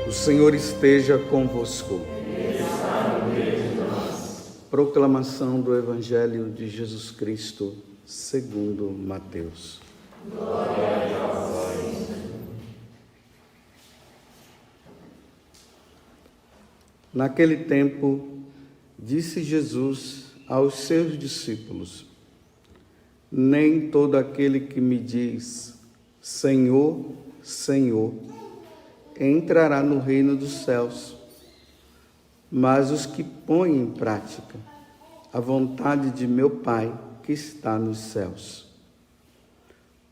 O Senhor esteja convosco. Proclamação do Evangelho de Jesus Cristo, segundo Mateus. Glória a vós. Naquele tempo, disse Jesus aos seus discípulos: nem todo aquele que me diz, Senhor, Senhor, entrará no reino dos céus, mas os que põem em prática a vontade de meu Pai que está nos céus.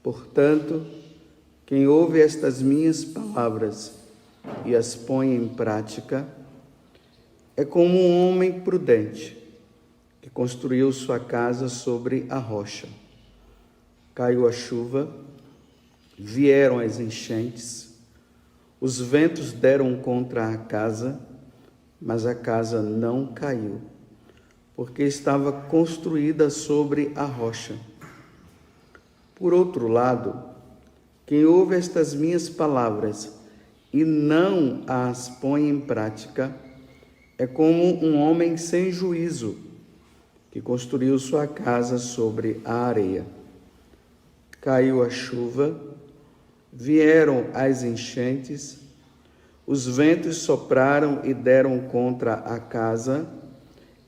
Portanto, quem ouve estas minhas palavras e as põe em prática, é como um homem prudente que construiu sua casa sobre a rocha. Caiu a chuva, vieram as enchentes, os ventos deram contra a casa, mas a casa não caiu, porque estava construída sobre a rocha. Por outro lado, quem ouve estas minhas palavras e não as põe em prática, é como um homem sem juízo, que construiu sua casa sobre a areia. Caiu a chuva, vieram as enchentes, os ventos sopraram e deram contra a casa,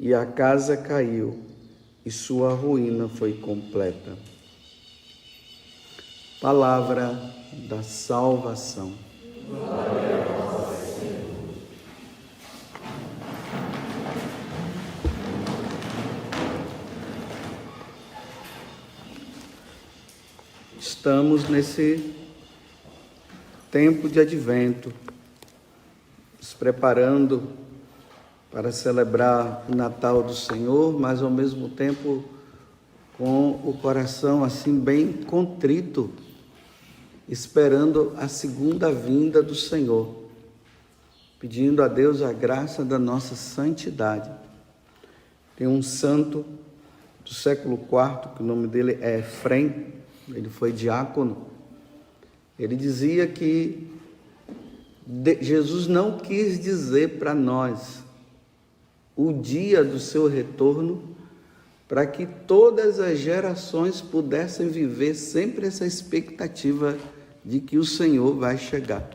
e a casa caiu, e sua ruína foi completa. Palavra da salvação. Glória a vós, Senhor. Estamos nesse tempo de advento, nos preparando para celebrar o Natal do Senhor, mas ao mesmo tempo com o coração assim bem contrito, esperando a segunda vinda do Senhor, pedindo a Deus a graça da nossa santidade. Tem um santo do século IV, que o nome dele é Efrem, ele foi diácono. Ele dizia que Jesus não quis dizer para nós o dia do seu retorno para que todas as gerações pudessem viver sempre essa expectativa de que o Senhor vai chegar.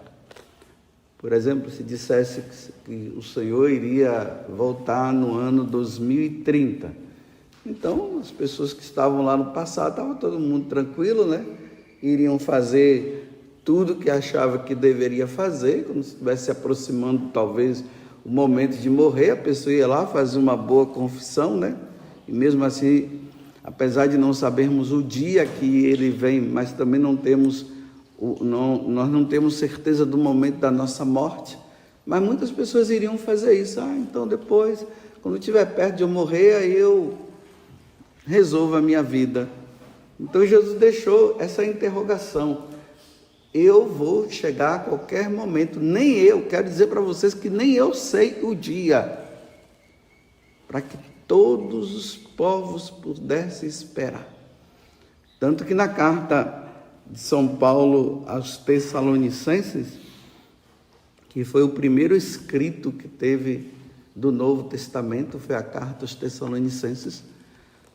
Por exemplo, se dissesse que o Senhor iria voltar no ano 2030, então as pessoas que estavam lá no passado, estava todo mundo tranquilo, né? Iriam fazer tudo que achava que deveria fazer, quando estivesse se aproximando talvez o momento de morrer, a pessoa ia lá fazer uma boa confissão, né? E mesmo assim, apesar de não sabermos o dia que ele vem, mas também nós não temos certeza do momento da nossa morte, mas muitas pessoas iriam fazer isso. Então depois, quando estiver perto de eu morrer, aí eu resolvo a minha vida. Então Jesus deixou essa interrogação. Eu vou chegar a qualquer momento, nem eu, quero dizer para vocês que nem eu sei o dia, para que todos os povos pudessem esperar. Tanto que na carta de São Paulo aos Tessalonicenses, que foi o primeiro escrito que teve do Novo Testamento, foi a carta aos Tessalonicenses,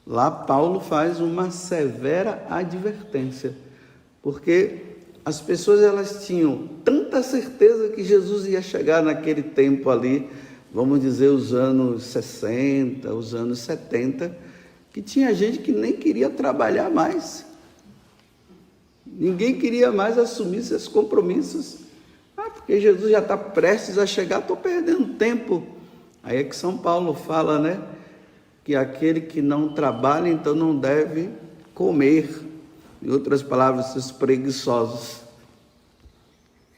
lá Paulo faz uma severa advertência, porque as pessoas elas tinham tanta certeza que Jesus ia chegar naquele tempo ali, vamos dizer os anos 60, os anos 70, que tinha gente que nem queria trabalhar mais. Ninguém queria mais assumir seus compromissos. Porque Jesus já está prestes a chegar, estou perdendo tempo. Aí é que São Paulo fala, né? Que aquele que não trabalha, então não deve comer. Em outras palavras, seus preguiçosos.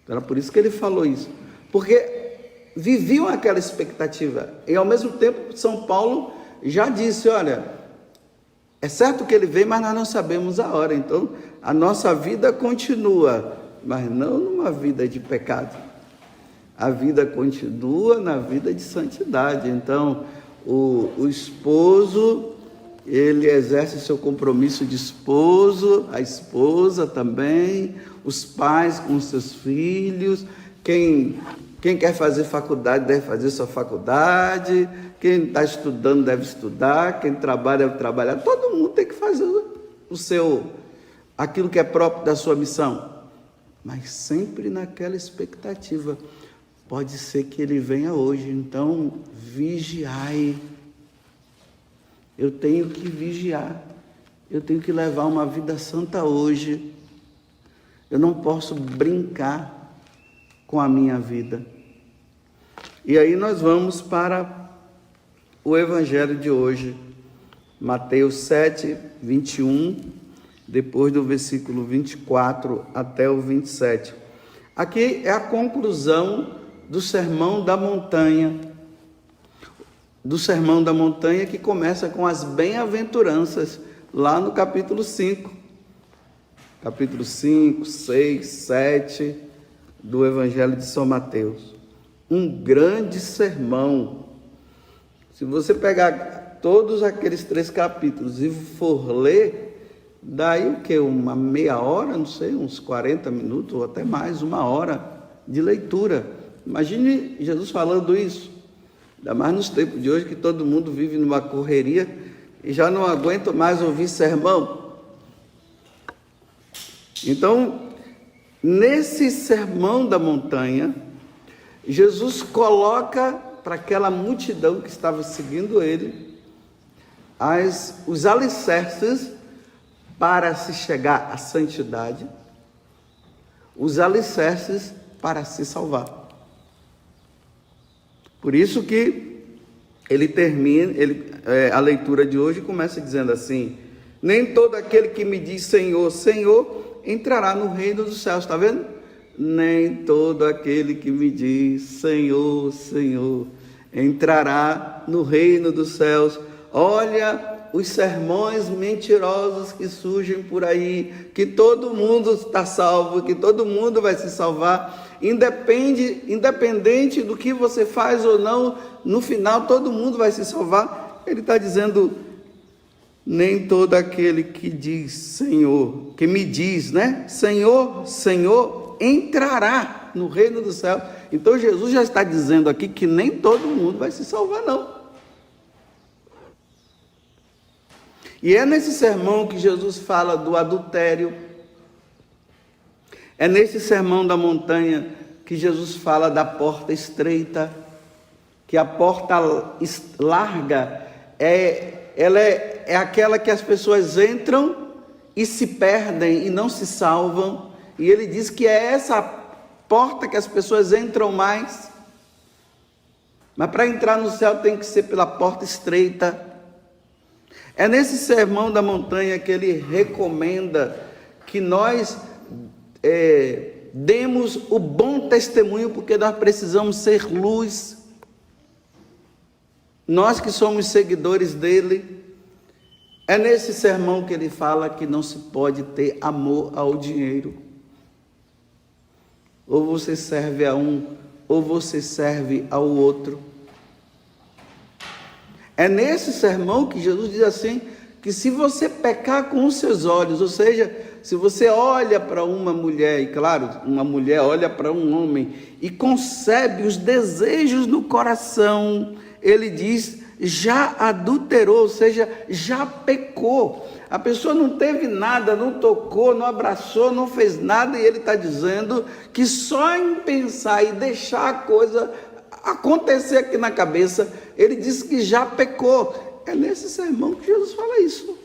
Então, era por isso que ele falou isso. Porque viviam aquela expectativa. E ao mesmo tempo, São Paulo já disse, olha, é certo que ele vem, mas nós não sabemos a hora. Então, a nossa vida continua, mas não numa vida de pecado. A vida continua na vida de santidade. Então, o esposo, ele exerce seu compromisso de esposo, a esposa também, os pais com seus filhos, quem Quem quer fazer faculdade deve fazer sua faculdade, quem está estudando deve estudar, quem trabalha deve trabalhar. Todo mundo tem que fazer aquilo que é próprio da sua missão, mas sempre naquela expectativa. Pode ser que ele venha hoje, então vigiai. Eu tenho que vigiar, eu tenho que levar uma vida santa hoje. Eu não posso brincar com a minha vida. E aí nós vamos para o evangelho de hoje, Mateus 7, 21, depois do versículo 24 até o 27. Aqui é a conclusão do Sermão da Montanha. Do Sermão da Montanha, que começa com as bem-aventuranças, lá no capítulo 5. Capítulo 5, 6, 7 do Evangelho de São Mateus. Um grande sermão. Se você pegar todos aqueles 3 capítulos e for ler, daí o que? Uma meia hora, não sei, uns 40 minutos ou até mais, 1 hora de leitura. Imagine Jesus falando isso. Ainda mais nos tempos de hoje, que todo mundo vive numa correria e já não aguenta mais ouvir sermão. Então, nesse Sermão da Montanha, Jesus coloca para aquela multidão que estava seguindo ele os alicerces para se chegar à santidade, os alicerces para se salvar. Por isso que ele termina, a leitura de hoje começa dizendo assim: nem todo aquele que me diz Senhor, Senhor, entrará no reino dos céus. Está vendo? Nem todo aquele que me diz Senhor, Senhor, entrará no reino dos céus. Olha os sermões mentirosos que surgem por aí, que todo mundo está salvo, que todo mundo vai se salvar, independente do que você faz ou não, no final todo mundo vai se salvar. Ele está dizendo: nem todo aquele que diz Senhor, que me diz, Senhor, Senhor, entrará no reino do céu. Então Jesus já está dizendo aqui que nem todo mundo vai se salvar, não. E é nesse sermão que Jesus fala do adultério. É nesse Sermão da Montanha que Jesus fala da porta estreita, que a porta larga ela é aquela que as pessoas entram e se perdem e não se salvam. E ele diz que é essa porta que as pessoas entram mais. Mas para entrar no céu tem que ser pela porta estreita. É nesse Sermão da Montanha que ele recomenda que nós demos o bom testemunho, porque nós precisamos ser luz. Nós que somos seguidores dele. É nesse sermão que ele fala que não se pode ter amor ao dinheiro. Ou você serve a um, ou você serve ao outro. É nesse sermão que Jesus diz assim, que se você pecar com os seus olhos, ou seja, se você olha para uma mulher, e claro, uma mulher olha para um homem, e concebe os desejos no coração, ele diz, já adulterou, ou seja, já pecou. A pessoa não teve nada, não tocou, não abraçou, não fez nada, e ele está dizendo que só em pensar e deixar a coisa acontecer aqui na cabeça, ele diz que já pecou. É nesse sermão que Jesus fala isso.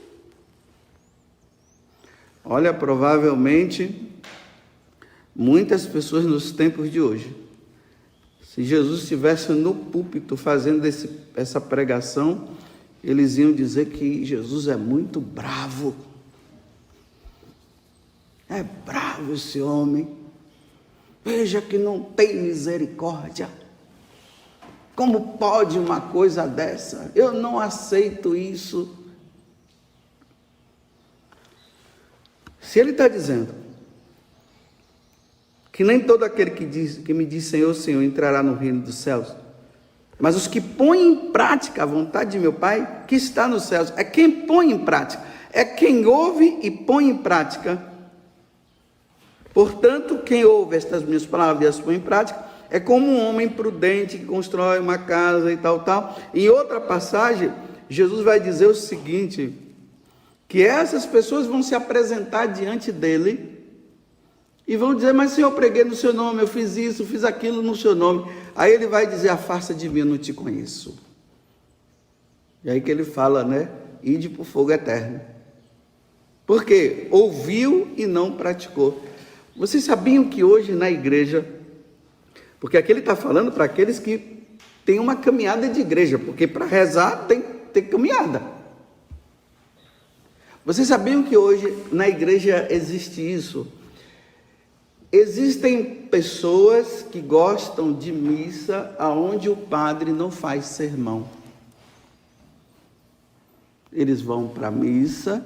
Olha, provavelmente, muitas pessoas nos tempos de hoje, se Jesus estivesse no púlpito fazendo essa pregação, eles iam dizer que Jesus é muito bravo. É bravo esse homem. Veja que não tem misericórdia. Como pode uma coisa dessa? Eu não aceito isso. Se ele está dizendo que nem todo aquele que me diz Senhor, Senhor, entrará no reino dos céus, mas os que põem em prática a vontade de meu Pai, que está nos céus, é quem põe em prática, é quem ouve e põe em prática. Portanto, quem ouve estas minhas palavras e as põe em prática, É como um homem prudente que constrói uma casa e tal. Em outra passagem, Jesus vai dizer o seguinte, que essas pessoas vão se apresentar diante dele e vão dizer, mas Senhor, eu preguei no seu nome, eu fiz isso, fiz aquilo no seu nome. Aí ele vai dizer, afasta de mim, eu não te conheço. E aí que ele fala, né? Ide para o fogo eterno. Por quê? Ouviu e não praticou. Vocês sabiam que hoje na igreja, porque aqui ele está falando para aqueles que têm uma caminhada de igreja, porque para rezar tem caminhada. Vocês sabiam que hoje na igreja existe isso? Existem pessoas que gostam de missa aonde o padre não faz sermão. Eles vão para a missa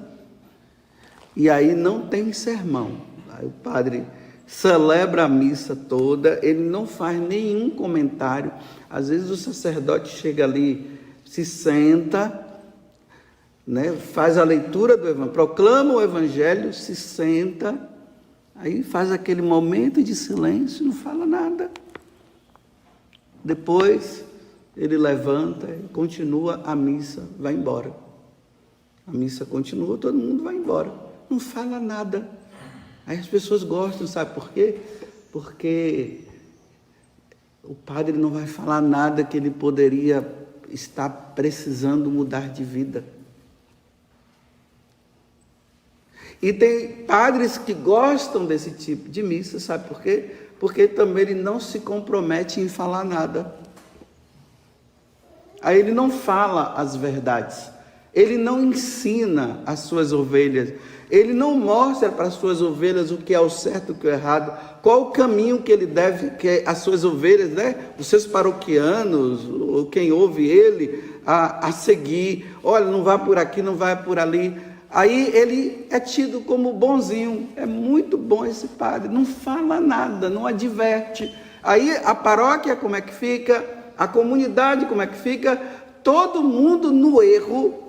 e aí não tem sermão. Aí o padre celebra a missa toda, ele não faz nenhum comentário. Às vezes o sacerdote chega ali, se senta, né, faz a leitura do evangelho, proclama o evangelho, se senta, aí faz aquele momento de silêncio, não fala nada. Depois ele levanta e continua a missa, vai embora. A missa continua, todo mundo vai embora, não fala nada. Aí as pessoas gostam, sabe por quê? Porque o padre não vai falar nada que ele poderia estar precisando mudar de vida. E tem padres que gostam desse tipo de missa, sabe por quê? Porque também ele não se compromete em falar nada. Aí ele não fala as verdades, ele não ensina as suas ovelhas, ele não mostra para as suas ovelhas o que é o certo e o que é o errado, qual o caminho que ele deve, que as suas ovelhas, né, os seus paroquianos, ou quem ouve ele, a seguir. Olha, não vai por aqui, não vai por ali. Aí ele é tido como bonzinho. É muito bom esse padre, não fala nada, não adverte. Aí a paróquia como é que fica? A comunidade como é que fica? Todo mundo no erro,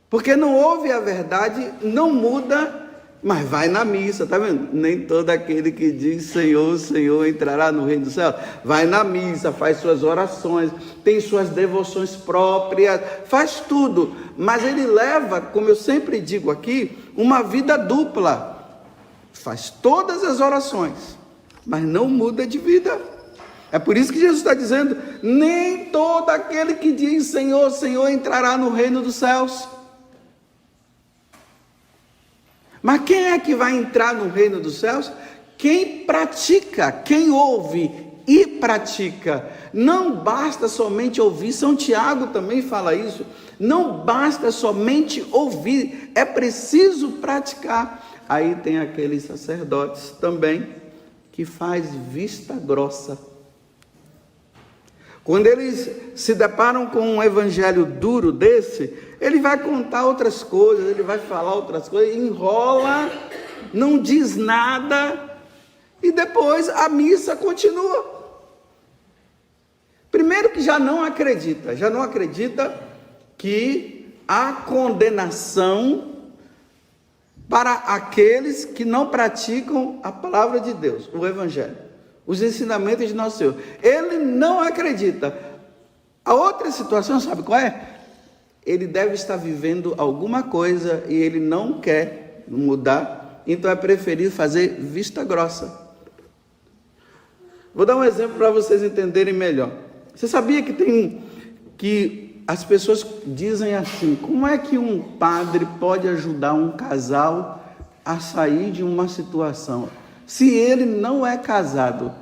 porque não ouve a verdade, não muda, mas vai na missa, tá vendo? Nem todo aquele que diz Senhor, Senhor entrará no reino do céu. Vai na missa, faz suas orações, tem suas devoções próprias, faz tudo, mas ele leva, como eu sempre digo aqui, uma vida dupla. Faz todas as orações, mas não muda de vida. É por isso que Jesus está dizendo, nem todo aquele que diz Senhor, Senhor entrará no reino dos céus. Mas quem é que vai entrar no reino dos céus? Quem pratica, quem ouve e pratica. Não basta somente ouvir, São Tiago também fala isso, não basta somente ouvir, é preciso praticar. Aí tem aqueles sacerdotes também, que faz vista grossa. Quando eles se deparam com um evangelho duro desse, ele vai contar outras coisas, ele vai falar outras coisas, enrola, não diz nada, e depois a missa continua. Primeiro que já não acredita que há condenação para aqueles que não praticam a palavra de Deus, o evangelho, os ensinamentos de nosso Senhor. Ele não acredita. A outra situação, sabe qual é? Ele deve estar vivendo alguma coisa e ele não quer mudar, então é preferível fazer vista grossa. Vou dar um exemplo para vocês entenderem melhor. Você sabia que as pessoas dizem assim, como é que um padre pode ajudar um casal a sair de uma situação, se ele não é casado?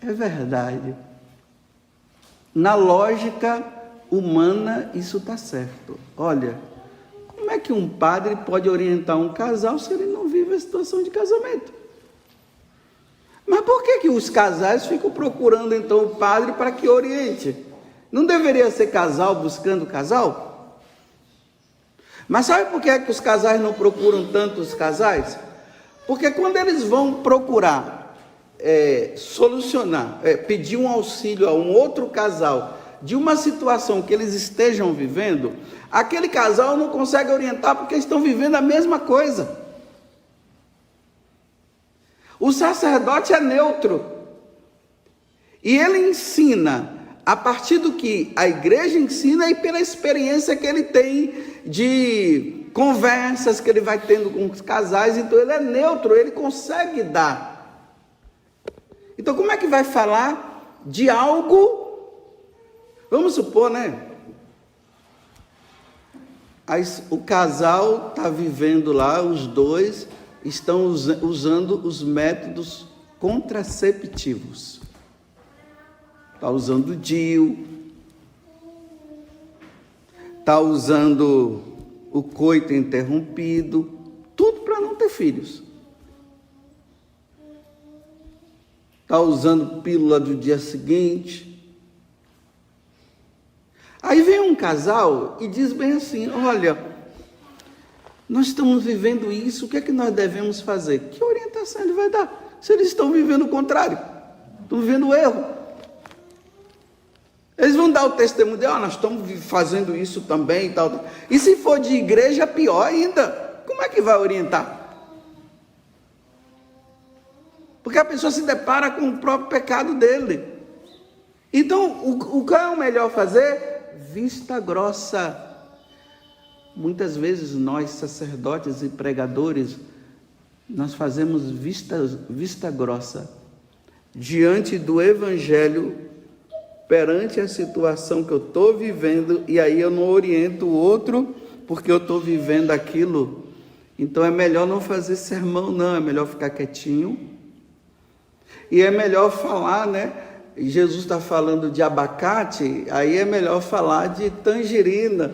É verdade. Na lógica humana, isso está certo. Olha, como é que um padre pode orientar um casal se ele não vive a situação de casamento? Mas por que os casais ficam procurando então o padre para que oriente? Não deveria ser casal buscando casal? Mas sabe por que é que os casais não procuram tanto os casais? Porque quando eles vão procurar solucionar, pedir um auxílio a um outro casal de uma situação que eles estejam vivendo, aquele casal não consegue orientar porque estão vivendo a mesma coisa. O sacerdote é neutro. E ele ensina a partir do que a igreja ensina e pela experiência que ele tem de conversas que ele vai tendo com os casais. Então ele é neutro, ele consegue dar. Então como é que vai falar de algo? Vamos supor, né? O casal está vivendo lá, os dois estão usando os métodos contraceptivos. Está usando o DIU, está usando o coito interrompido, tudo para não ter filhos. Está usando pílula do dia seguinte. Aí vem um casal e diz bem assim: olha, nós estamos vivendo isso, o que é que nós devemos fazer? Que orientação ele vai dar? Se eles estão vivendo o contrário, estão vivendo o erro. Eles vão dar o testemunho de, nós estamos fazendo isso também e tal. E se for de igreja, pior ainda. Como é que vai orientar? Porque a pessoa se depara com o próprio pecado dele. Então, o que é o melhor fazer? Vista grossa. Muitas vezes nós, sacerdotes e pregadores, nós fazemos vista grossa diante do evangelho, perante a situação que eu estou vivendo, e aí eu não oriento o outro, porque eu estou vivendo aquilo. Então é melhor não fazer sermão, não, é melhor ficar quietinho, e é melhor falar, né? Jesus está falando de abacate, aí é melhor falar de tangerina.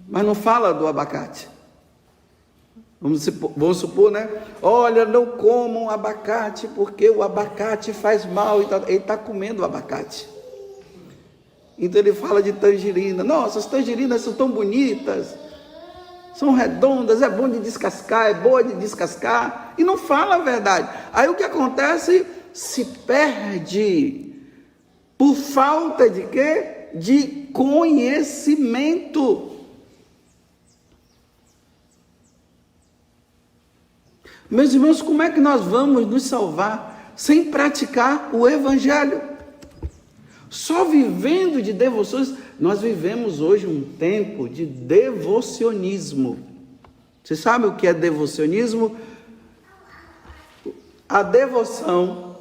Mas não fala do abacate. Vamos supor, né? Olha, não comam abacate, porque o abacate faz mal. Ele está comendo o abacate. Então ele fala de tangerina. Nossa, as tangerinas são tão bonitas, são redondas, é bom de descascar, é boa de descascar. E não fala a verdade. Aí o que acontece? Se perde. Por falta de quê? De conhecimento. Meus irmãos, como é que nós vamos nos salvar sem praticar o evangelho? Só vivendo de devoções. Nós vivemos hoje um tempo de devocionismo. Você sabe o que é devocionismo? A devoção,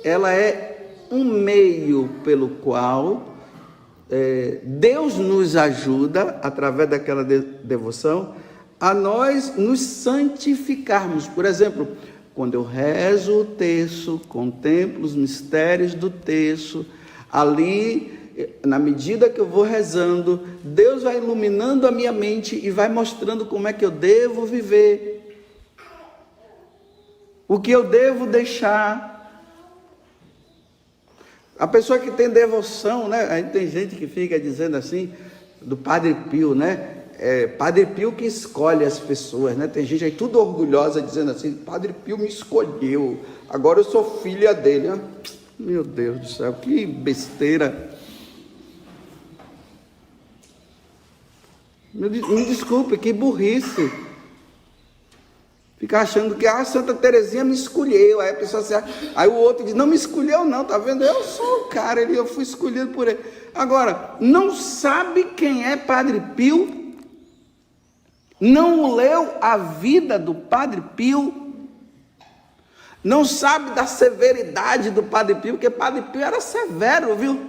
ela é um meio pelo qual Deus nos ajuda, através daquela devoção, a nós nos santificarmos. Por exemplo, quando eu rezo o terço, contemplo os mistérios do terço, ali, na medida que eu vou rezando, Deus vai iluminando a minha mente e vai mostrando como é que eu devo viver, o que eu devo deixar. A pessoa que tem devoção, né? Aí tem gente que fica dizendo assim, do Padre Pio, né? Padre Pio que escolhe as pessoas, né? Tem gente aí tudo orgulhosa dizendo assim: Padre Pio me escolheu, agora eu sou filha dele. Meu Deus do céu, que besteira. Me desculpe, que burrice. Fica achando que a Santa Teresinha me escolheu. Aí a pessoa aí o outro diz: não me escolheu não, tá vendo? Eu sou o cara, eu fui escolhido por ele. Agora, não sabe quem é Padre Pio? Não leu a vida do Padre Pio, não sabe da severidade do Padre Pio, porque Padre Pio era severo, viu?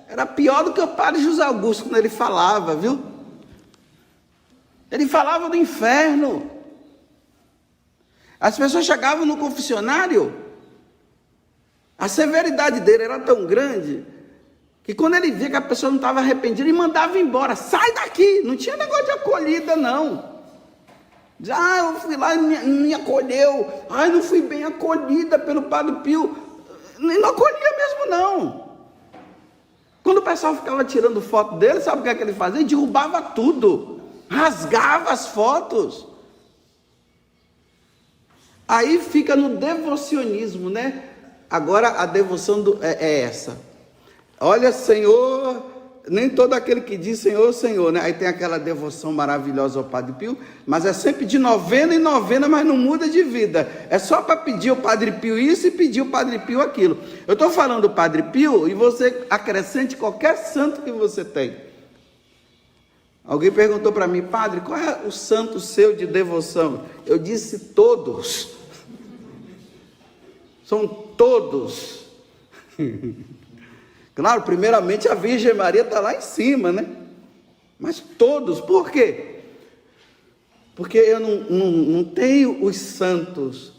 Era pior do que o Padre José Augusto quando ele falava, viu? Ele falava do inferno. As pessoas chegavam no confessionário, a severidade dele era tão grande, que quando ele via que a pessoa não estava arrependida, ele mandava embora: sai daqui. Não tinha negócio de acolhida, não. Eu fui lá e me acolheu. Não fui bem acolhida pelo Padre Pio. Não acolhia mesmo, não. Quando o pessoal ficava tirando foto dele, sabe o que é que ele fazia? Ele derrubava tudo, rasgava as fotos. Aí fica no devocionismo, né? Agora a devoção é essa: olha, Senhor, nem todo aquele que diz Senhor, Senhor, né? Aí tem aquela devoção maravilhosa ao Padre Pio, mas é sempre de novena em novena, mas não muda de vida. É só para pedir ao Padre Pio isso e pedir ao Padre Pio aquilo. Eu estou falando do Padre Pio e você acrescente qualquer santo que você tem. Alguém perguntou para mim, padre, qual é o santo seu de devoção? Eu disse todos. São todos. Claro, primeiramente a Virgem Maria está lá em cima, né? Mas todos, por quê? Porque eu não tenho os santos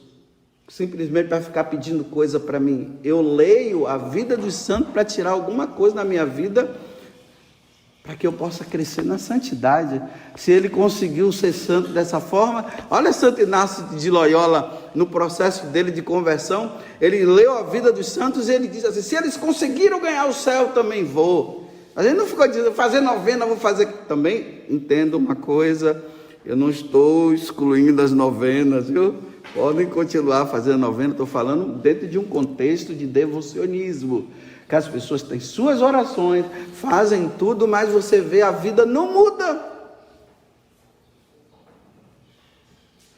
simplesmente para ficar pedindo coisa para mim. Eu leio a vida dos santos para tirar alguma coisa na minha vida, para que eu possa crescer na santidade. Se ele conseguiu ser santo dessa forma, olha Santo Inácio de Loyola, no processo dele de conversão, ele leu a vida dos santos e ele diz assim, se eles conseguiram ganhar o céu, também vou. A gente não ficou dizendo, fazer novena, vou fazer também. Entenda uma coisa, eu não estou excluindo as novenas, viu? Podem continuar fazendo novena, estou falando dentro de um contexto de devocionismo, que as pessoas têm suas orações, fazem tudo, mas você vê a vida não muda.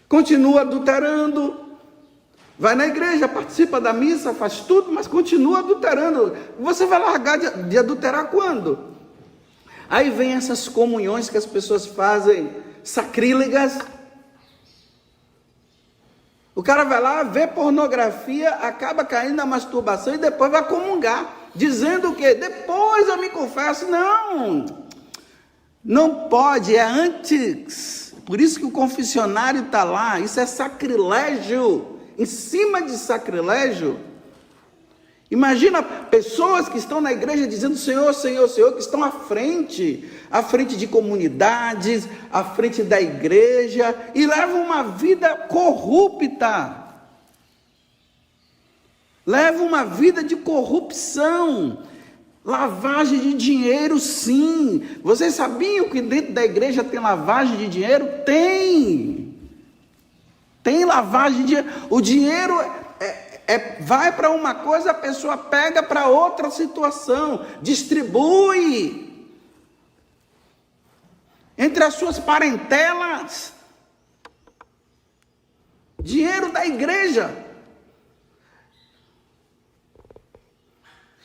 Continua adulterando, vai na igreja, participa da missa, faz tudo, mas continua adulterando. Você vai largar de adulterar quando? Aí vem essas comunhões que as pessoas fazem, sacrílegas. O cara vai lá, vê pornografia, acaba caindo na masturbação e depois vai comungar, dizendo o quê? Depois eu me confesso. Não pode, é antes. Por isso que o confessionário está lá, isso é sacrilégio, em cima de sacrilégio. Imagina pessoas que estão na igreja dizendo Senhor, Senhor, Senhor, que estão à frente de comunidades, à frente da igreja, e levam uma vida corrupta, levam uma vida de corrupção, lavagem de dinheiro, sim. Vocês sabiam que dentro da igreja tem lavagem de dinheiro? Tem lavagem de dinheiro. O dinheiro vai para uma coisa, a pessoa pega para outra situação, distribui entre as suas parentelas, dinheiro da igreja,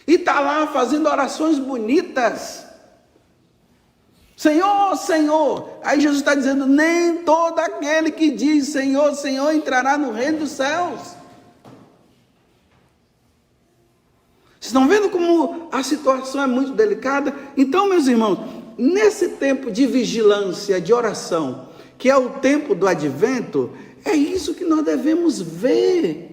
e está lá fazendo orações bonitas, Senhor, Senhor. Aí Jesus está dizendo, nem todo aquele que diz Senhor, Senhor entrará no reino dos céus. Vocês estão vendo como a situação é muito delicada? Então, meus irmãos, nesse tempo de vigilância, de oração, que é o tempo do advento, é isso que nós devemos ver.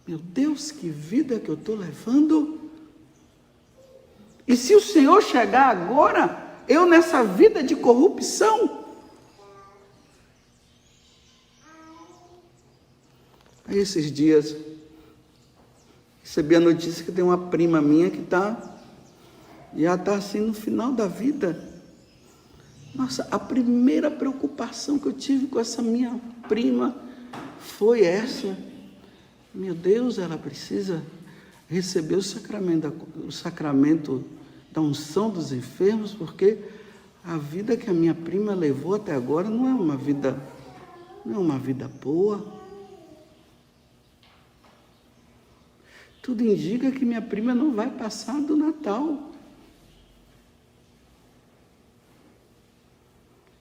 Meu Deus, que vida que eu estou levando. E se o Senhor chegar agora, eu nessa vida de corrupção. Aí esses dias, recebi a notícia que tem uma prima minha que já está assim no final da vida. Nossa, a primeira preocupação que eu tive com essa minha prima foi essa. Meu Deus, ela precisa receber o sacramento da unção dos enfermos, porque a vida que a minha prima levou até agora não é uma vida boa. Tudo indica que minha prima não vai passar do Natal.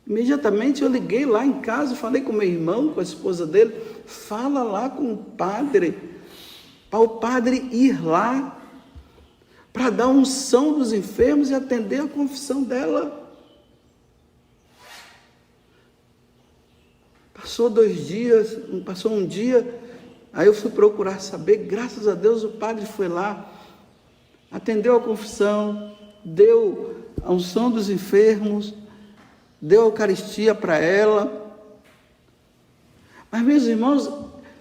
Imediatamente eu liguei lá em casa, falei com meu irmão, com a esposa dele, fala lá com o padre, para o padre ir lá, para dar unção dos enfermos e atender a confissão dela. Passou 2 dias, passou um dia, aí eu fui procurar saber, graças a Deus o padre foi lá, atendeu a confissão, deu a unção dos enfermos, deu a Eucaristia para ela. Mas, meus irmãos,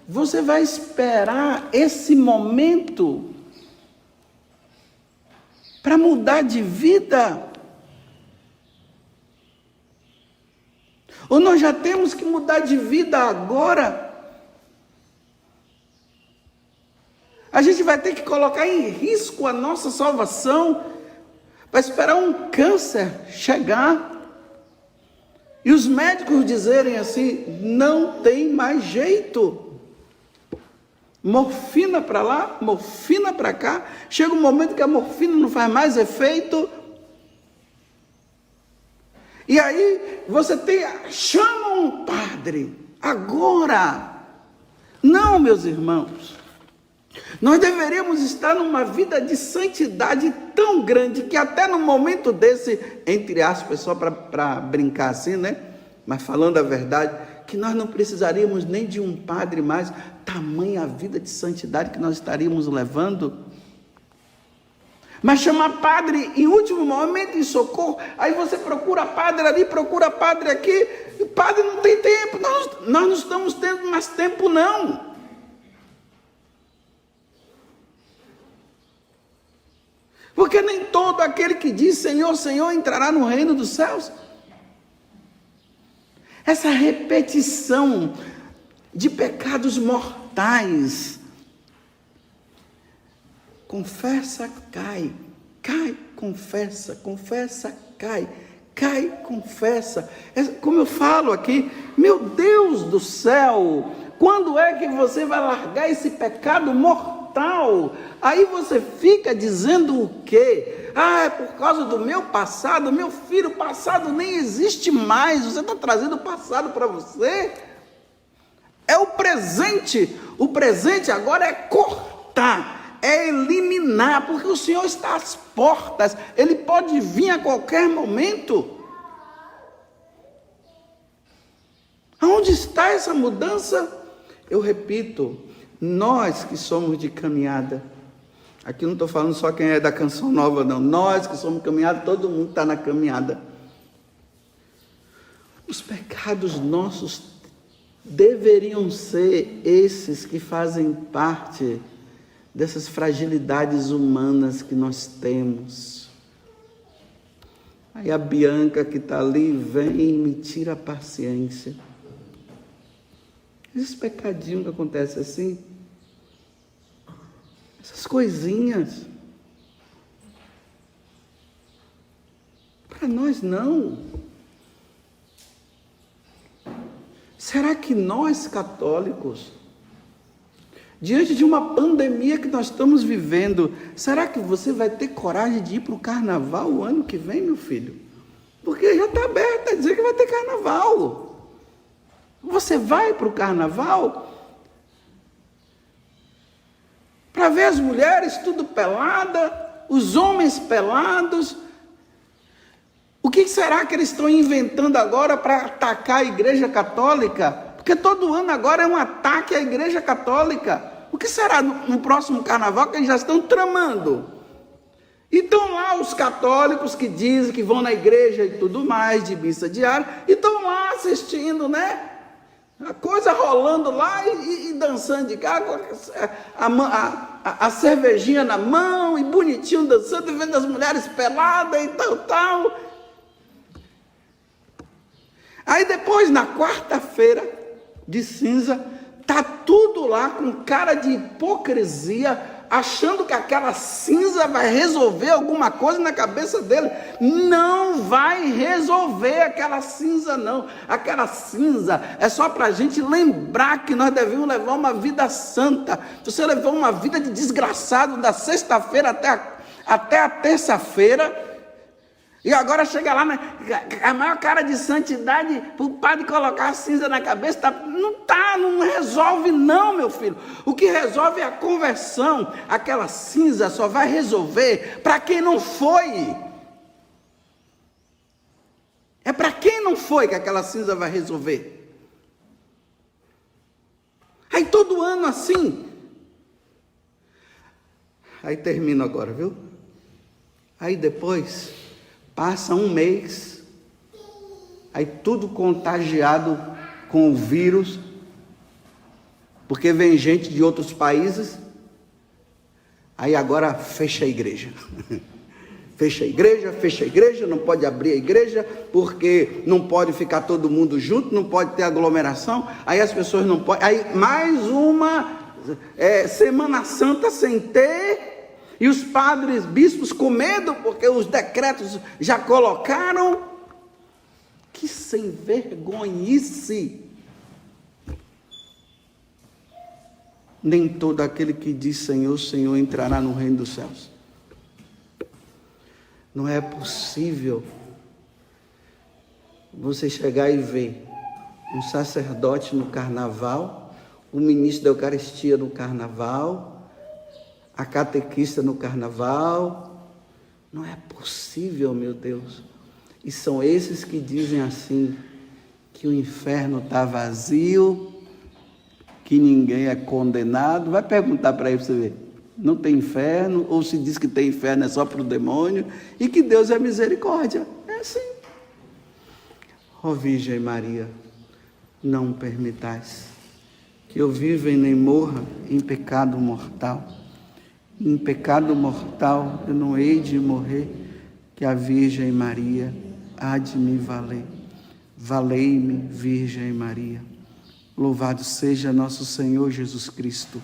você vai esperar esse momento para mudar de vida? Ou nós já temos que mudar de vida agora? A gente vai ter que colocar em risco a nossa salvação, Vai esperar um câncer chegar e os médicos dizerem assim: não tem mais jeito. Morfina para lá, morfina para cá. Chega um momento que a morfina não faz mais efeito. E aí você chama um padre. Agora. Não, meus irmãos. Nós deveríamos estar numa vida de santidade tão grande que até no momento desse, entre aspas, só para brincar assim, né? Mas falando a verdade, que nós não precisaríamos nem de um padre mais, tamanha a vida de santidade que nós estaríamos levando. Mas chamar padre em último momento, em socorro, aí você procura padre ali, procura padre aqui, e padre não tem tempo, nós não estamos tendo mais tempo não. Porque nem todo aquele que diz Senhor, Senhor entrará no reino dos céus. Essa repetição de pecados mortais. Confessa, cai, cai, confessa, confessa, cai, cai, confessa. Como eu falo aqui, meu Deus do céu, quando é que você vai largar esse pecado mortal? Aí você fica dizendo o quê? Ah, é por causa do meu passado. Meu filho, o passado nem existe mais. Você está trazendo o passado para você? É o presente. O presente agora é cortar, é eliminar, porque o Senhor está às portas. Ele pode vir a qualquer momento. Aonde está essa mudança? Eu repito, nós que somos de caminhada, aqui não estou falando só quem é da canção nova não, nós que somos de caminhada, todo mundo está na caminhada. Os pecados nossos deveriam ser esses que fazem parte dessas fragilidades humanas que nós temos. Aí a Bianca que está ali vem e me tira a paciência. Esses pecadinhos que acontecem assim, essas coisinhas, para nós não. Será que nós católicos, diante de uma pandemia que nós estamos vivendo, será que você vai ter coragem de ir para o carnaval o ano que vem, meu filho? Porque já está aberto a dizer que vai ter carnaval. Você vai para o carnaval para ver as mulheres tudo pelada, os homens pelados. O que será que eles estão inventando agora para atacar a Igreja Católica? Porque todo ano agora é um ataque à Igreja Católica. O que será no próximo carnaval que eles já estão tramando? E estão lá os católicos que dizem que vão na igreja e tudo mais, de missa diária, e estão lá assistindo, né? A coisa rolando lá e dançando de cá, a cervejinha na mão, e bonitinho dançando, e vendo as mulheres peladas e tal. Aí depois, na quarta-feira de cinza, tá tudo lá com cara de hipocrisia, achando que aquela cinza vai resolver alguma coisa na cabeça dele. Não vai resolver aquela cinza não. Aquela cinza é só para a gente lembrar que nós devemos levar uma vida santa. Você levou uma vida de desgraçado da sexta-feira até a terça-feira, e agora chega lá, a maior cara de santidade, para o padre colocar a cinza na cabeça, não resolve não, meu filho. O que resolve é a conversão. Aquela cinza só vai resolver para quem não foi. É para quem não foi que aquela cinza vai resolver. Aí todo ano assim. Aí termino agora, viu? Aí depois passa um mês, aí tudo contagiado com o vírus, porque vem gente de outros países, aí agora fecha a igreja. Fecha a igreja, não pode abrir a igreja, porque não pode ficar todo mundo junto, não pode ter aglomeração, aí as pessoas não podem, aí mais uma Semana Santa sem ter, E os padres, bispos com medo, porque os decretos já colocaram. Que sem vergonhice! Nem todo aquele que diz Senhor, Senhor entrará no reino dos céus. Não é possível você chegar e ver um sacerdote no carnaval, o ministro da Eucaristia no carnaval, a catequista no carnaval. Não é possível, meu Deus. E são esses que dizem assim, que o inferno está vazio, que ninguém é condenado. Vai perguntar para ele para você ver. Não tem inferno, ou se diz que tem inferno é só para o demônio, e que Deus é misericórdia. É assim. Ó Virgem Maria, não permitais que eu viva e nem morra em pecado mortal. Em pecado mortal eu não hei de morrer, que a Virgem Maria há de me valer. Valei-me, Virgem Maria. Louvado seja nosso Senhor Jesus Cristo.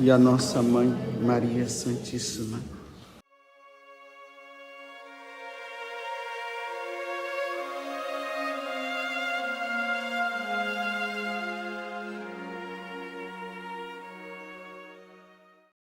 E a nossa Mãe, Maria Santíssima.